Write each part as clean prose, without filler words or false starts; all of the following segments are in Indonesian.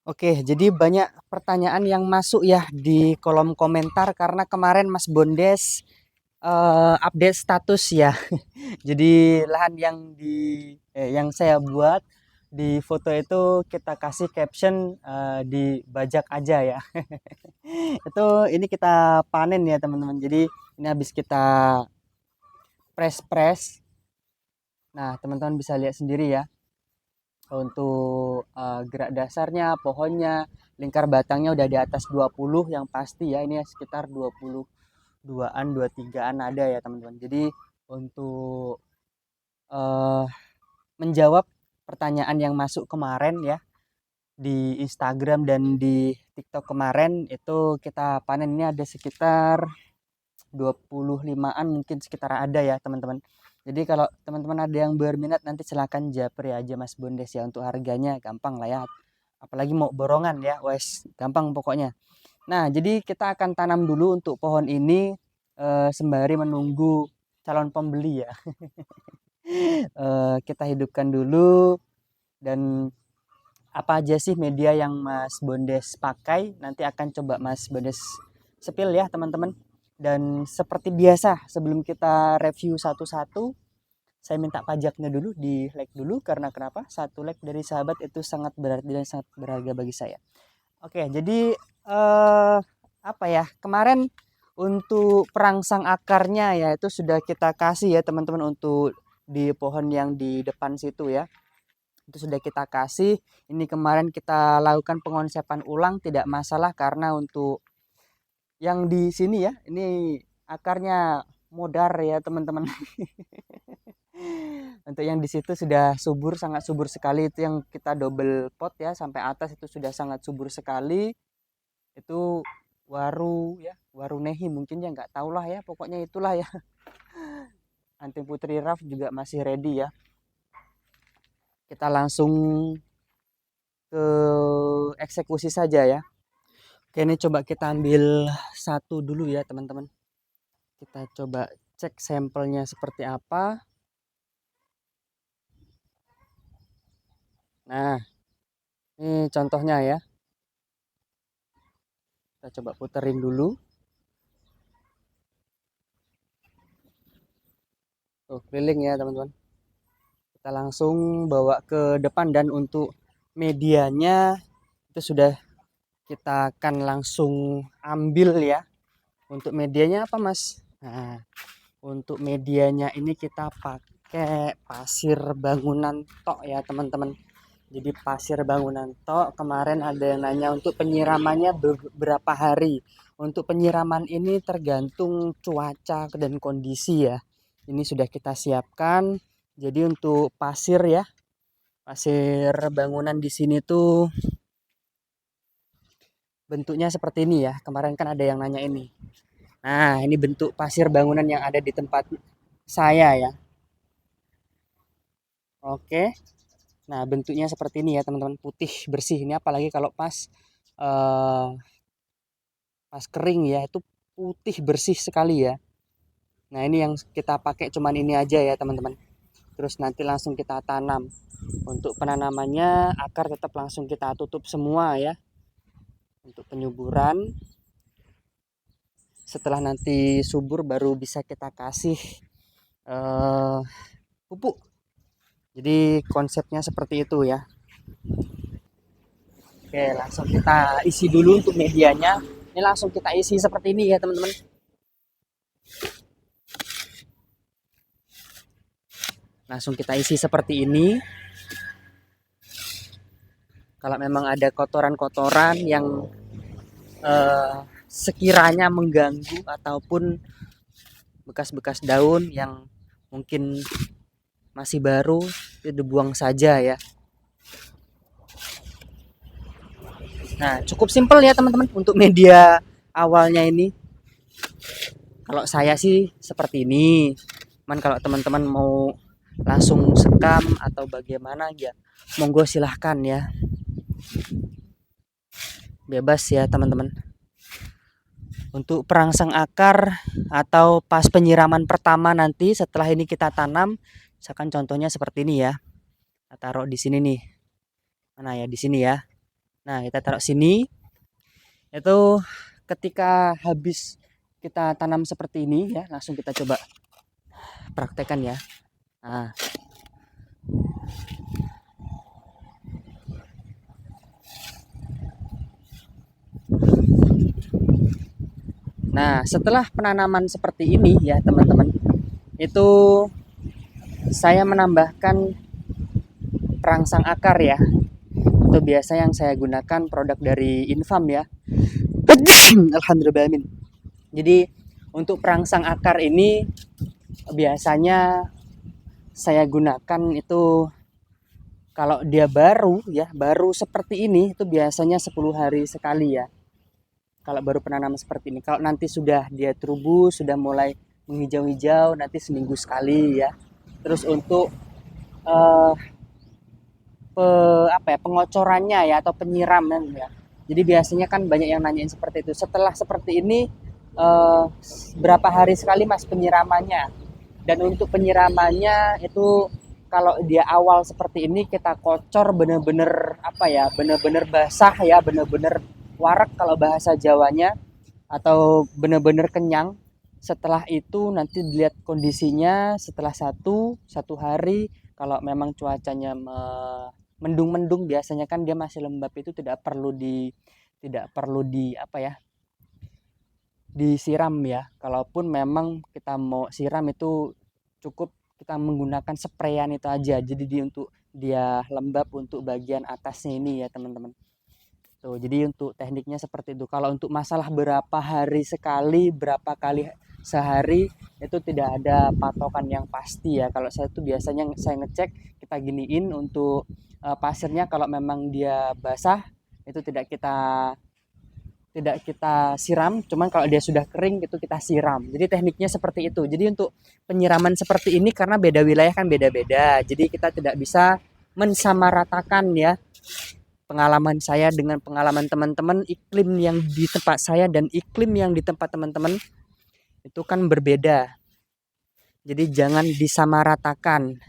Oke, jadi banyak pertanyaan yang masuk ya di kolom komentar karena kemarin Mas Bondes update status ya. Jadi lahan yang saya buat di foto itu kita kasih caption dibajak aja ya. Itu ini kita panen ya teman-teman. Jadi ini habis kita press. Nah, teman-teman bisa lihat sendiri ya untuk gerak dasarnya, pohonnya, lingkar batangnya udah di atas 20 yang pasti ya. Ini sekitar 22-an, 23-an ada ya teman-teman. Jadi untuk eh, menjawab pertanyaan yang masuk kemarin ya di Instagram dan di TikTok kemarin itu kita panen ini ada sekitar 25-an mungkin sekitar ada ya teman-teman. Jadi kalau teman-teman ada yang berminat nanti silahkan japri aja Mas Bondes ya, untuk harganya gampang lah ya. Apalagi mau borongan ya, wes gampang pokoknya. Nah, jadi kita akan tanam dulu untuk pohon ini sembari menunggu calon pembeli ya. Kita hidupkan dulu dan apa aja sih media yang Mas Bondes pakai nanti akan coba Mas Bondes sepil ya teman-teman. Dan seperti biasa sebelum kita review satu-satu saya minta pajaknya dulu di like dulu karena kenapa? Satu like dari sahabat itu sangat berarti dan sangat berharga bagi saya. Oke, jadi apa ya? Kemarin untuk perangsang akarnya ya itu sudah kita kasih ya teman-teman untuk di pohon yang di depan situ ya. Itu sudah kita kasih. Ini kemarin kita lakukan pengonsepan ulang tidak masalah karena untuk yang di sini ya, ini akarnya modar ya teman-teman. Untuk yang di situ sudah subur, sangat subur sekali. Itu yang kita double pot ya sampai atas itu sudah sangat subur sekali. Itu waru ya, waru nehi mungkin ya nggak tahu lah ya. Pokoknya itulah ya. Anting putri raf juga masih ready ya. Kita langsung ke eksekusi saja ya. Oke, ini coba kita ambil satu dulu ya teman-teman. Kita coba cek sampelnya seperti apa. Nah, ini contohnya ya. Kita coba puterin dulu. Tuh, keliling ya teman-teman. Kita langsung bawa ke depan dan untuk medianya itu sudah kita akan langsung ambil ya. Untuk medianya apa Mas? Nah, untuk medianya ini kita pakai pasir bangunan tok ya teman-teman. Jadi pasir bangunan tok. Kemarin ada yang nanya untuk penyiramannya berapa hari. Untuk penyiraman ini tergantung cuaca dan kondisi ya. Ini sudah kita siapkan. Jadi untuk pasir ya, pasir bangunan di sini tuh bentuknya seperti ini ya. Kemarin kan ada yang nanya ini. Nah, ini bentuk pasir bangunan yang ada di tempat saya ya. Oke. Nah, bentuknya seperti ini ya, teman-teman. Putih bersih. Ini apalagi kalau eh, pas kering ya, itu putih bersih sekali ya. Nah, ini yang kita pakai cuman ini aja ya, teman-teman. Terus nanti langsung kita tanam. Untuk penanamannya akar tetap langsung kita tutup semua ya. Untuk penyuburan setelah nanti subur baru bisa kita kasih eh, pupuk. Jadi konsepnya seperti itu ya. Oke, langsung kita isi dulu untuk medianya. Ini langsung kita isi seperti ini ya, teman-teman. Langsung kita isi seperti ini. Kalau memang ada kotoran-kotoran yang sekiranya mengganggu ataupun bekas-bekas daun yang mungkin masih baru, itu dibuang saja ya. Nah, cukup simpel ya teman-teman untuk media awalnya ini. Kalau saya sih seperti ini. Cuman kalau teman-teman mau langsung sekam atau bagaimana ya, monggo silahkan ya. Bebas ya teman-teman. Untuk perangsang akar atau pas penyiraman pertama nanti setelah ini kita tanam, misalkan contohnya seperti ini ya. Kita taruh di sini nih. Mana ya, di sini ya. Nah, kita taruh sini. Itu ketika habis kita tanam seperti ini ya, langsung kita coba praktekkan ya. Nah, setelah penanaman seperti ini ya teman-teman, itu saya menambahkan perangsang akar ya. Itu biasa yang saya gunakan produk dari Infam ya. Alhamdulillah. Jadi untuk perangsang akar ini biasanya saya gunakan itu kalau dia baru ya, baru seperti ini itu biasanya 10 hari sekali ya. Kalau baru penanaman seperti ini. Kalau nanti sudah dia tumbuh, sudah mulai menghijau-hijau, nanti seminggu sekali ya. Terus untuk eh, pengocorannya ya atau penyiraman ya. Jadi biasanya kan banyak yang nanyain seperti itu. Setelah seperti ini eh, berapa hari sekali Mas penyiramannya? Dan untuk penyiramannya itu kalau dia awal seperti ini kita kocor bener-bener bener-bener basah ya, bener-bener warak kalau bahasa Jawanya, atau bener-bener kenyang. Setelah itu nanti dilihat kondisinya setelah satu hari, kalau memang cuacanya mendung-mendung, biasanya kan dia masih lembab, itu tidak perlu di disiram ya. Kalaupun memang kita mau siram itu cukup kita menggunakan sprayan itu aja. Jadi untuk dia lembab untuk bagian atasnya ini ya teman-teman. Tuh, jadi untuk tekniknya seperti itu. Kalau untuk masalah berapa hari sekali, berapa kali sehari, itu tidak ada patokan yang pasti ya. Kalau saya tuh biasanya saya ngecek, kita giniin untuk pasirnya, kalau memang dia basah itu tidak kita siram, cuman kalau dia sudah kering itu kita siram. Jadi tekniknya seperti itu. Jadi untuk penyiraman seperti ini karena beda wilayah kan beda-beda. Jadi kita tidak bisa mensamaratakan ya. Pengalaman saya dengan pengalaman teman-teman, iklim yang di tempat saya dan iklim yang di tempat teman-teman itu kan berbeda. Jadi jangan disamaratakan,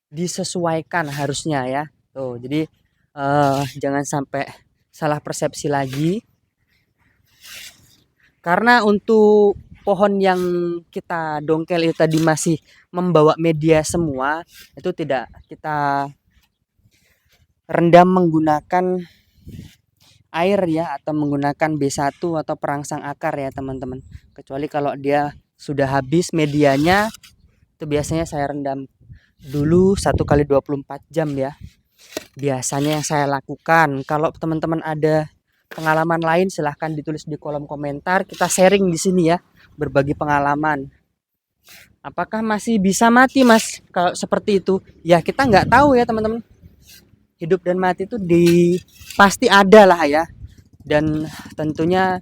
disesuaikan harusnya ya. Tuh, jadi jangan sampai salah persepsi lagi. Karena untuk pohon yang kita dongkel itu tadi masih membawa media semua, itu tidak kita rendam menggunakan air ya, atau menggunakan B1 atau perangsang akar ya teman-teman. Kecuali kalau dia sudah habis medianya, itu biasanya saya rendam dulu 1 kali 24 jam ya. Biasanya yang saya lakukan. Kalau teman-teman ada pengalaman lain silahkan ditulis di kolom komentar, kita sharing di sini ya, berbagi pengalaman. Apakah masih bisa mati Mas kalau seperti itu? Ya kita nggak tahu ya teman-teman. Hidup dan mati itu pasti ada lah ya. Dan tentunya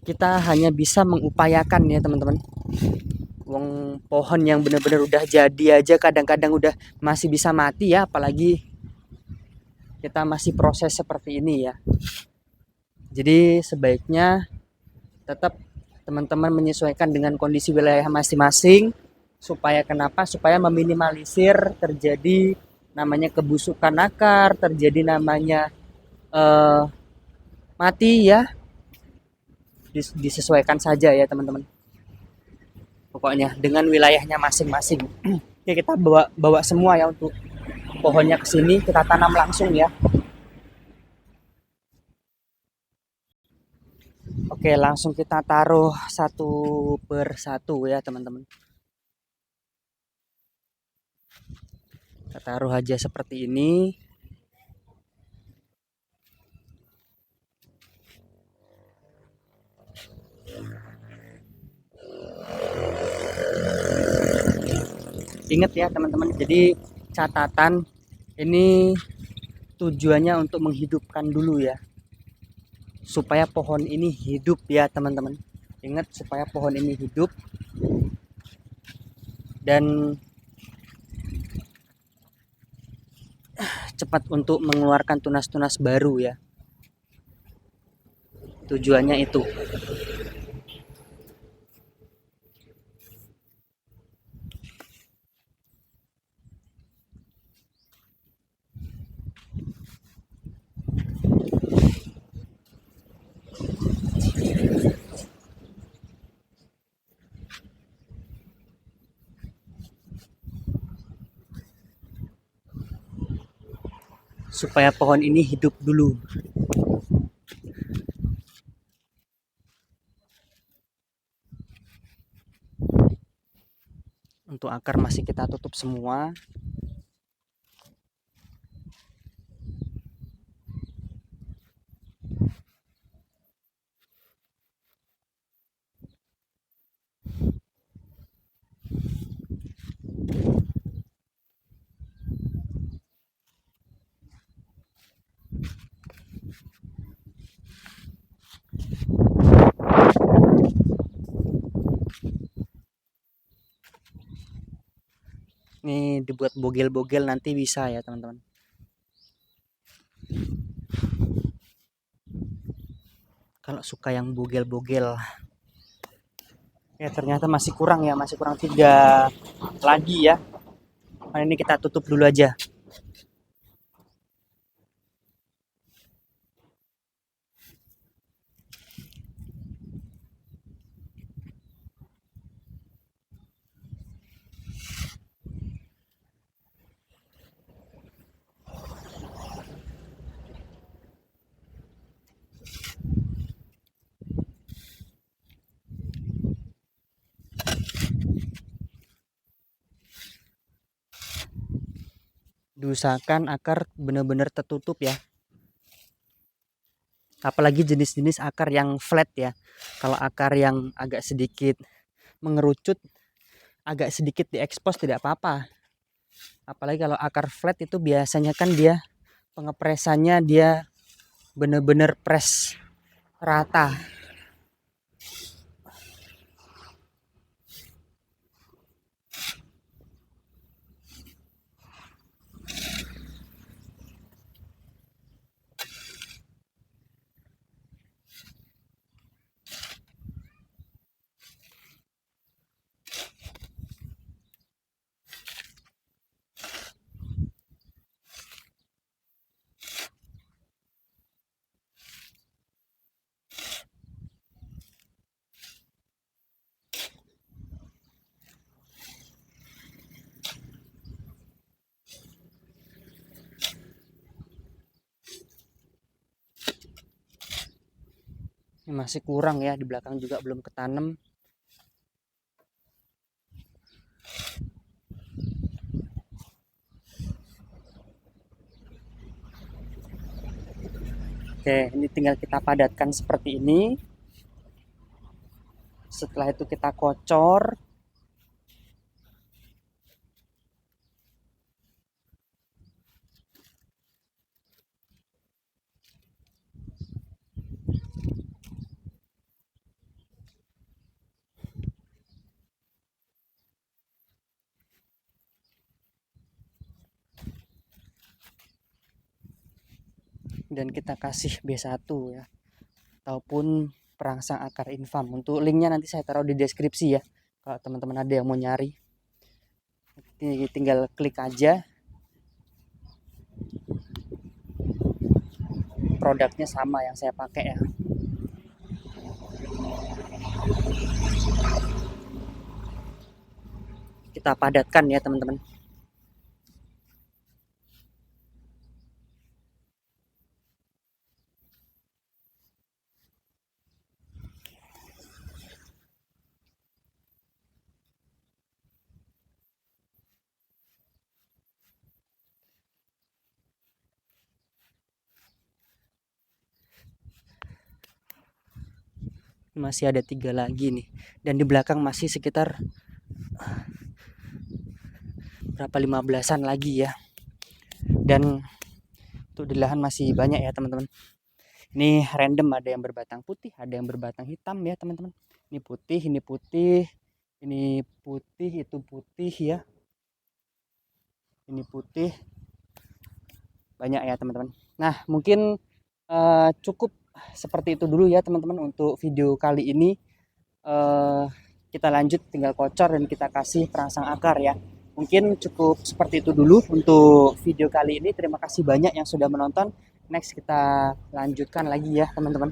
kita hanya bisa mengupayakan ya teman-teman. Wong pohon yang benar-benar udah jadi aja kadang-kadang udah masih bisa mati ya, apalagi kita masih proses seperti ini ya. Jadi sebaiknya tetap teman-teman menyesuaikan dengan kondisi wilayah masing-masing, supaya kenapa? Supaya meminimalisir terjadi namanya kebusukan akar, terjadi namanya eh, mati ya. Disesuaikan saja ya teman-teman. Pokoknya dengan wilayahnya masing-masing. Oke, kita bawa semua ya untuk pohonnya ke sini, kita tanam langsung ya. Oke, langsung kita taruh satu per satu ya teman-teman. Kita taruh aja seperti ini. Ingat ya teman-teman, jadi catatan ini tujuannya untuk menghidupkan dulu ya, supaya pohon ini hidup ya teman-teman. Ingat, supaya pohon ini hidup dan cepat untuk mengeluarkan tunas-tunas baru ya. Tujuannya itu. supaya pohon ini hidup dulu. Untuk akar masih kita tutup semua. Ini dibuat bogel-bogel nanti bisa ya teman-teman. Kalau suka yang bogel-bogel. Ya ternyata masih kurang ya, masih kurang 3 lagi ya. Nah, ini kita tutup dulu aja. Diusahakan akar benar-benar tertutup ya. Apalagi jenis-jenis akar yang flat ya. Kalau akar yang agak sedikit mengerucut, agak sedikit diekspos tidak apa-apa. Apalagi kalau akar flat itu biasanya kan dia pengepresannya dia benar-benar press rata. Ini masih kurang ya, di belakang juga belum ketanam. Oke, ini tinggal kita padatkan seperti ini. Setelah itu kita kocor. Dan kita kasih B1 ya, ataupun perangsang akar infam. Untuk linknya nanti saya taruh di deskripsi ya, kalau teman-teman ada yang mau nyari. Tinggal klik aja. Produknya sama yang saya pakai ya. Kita padatkan ya teman-teman. Masih ada 3 lagi nih, dan di belakang masih sekitar berapa 15-an lagi ya. Dan untuk di lahan masih banyak ya teman-teman. Ini random, ada yang berbatang putih, ada yang berbatang hitam ya teman-teman. Ini putih, ini putih, ini putih, itu putih ya. Ini putih. Banyak ya teman-teman. Nah, mungkin cukup seperti itu dulu ya teman-teman untuk video kali ini. Kita lanjut, tinggal kocor dan kita kasih perangsang akar ya. Mungkin cukup seperti itu dulu untuk video kali ini. Terima kasih banyak yang sudah menonton. Next kita lanjutkan lagi ya teman-teman.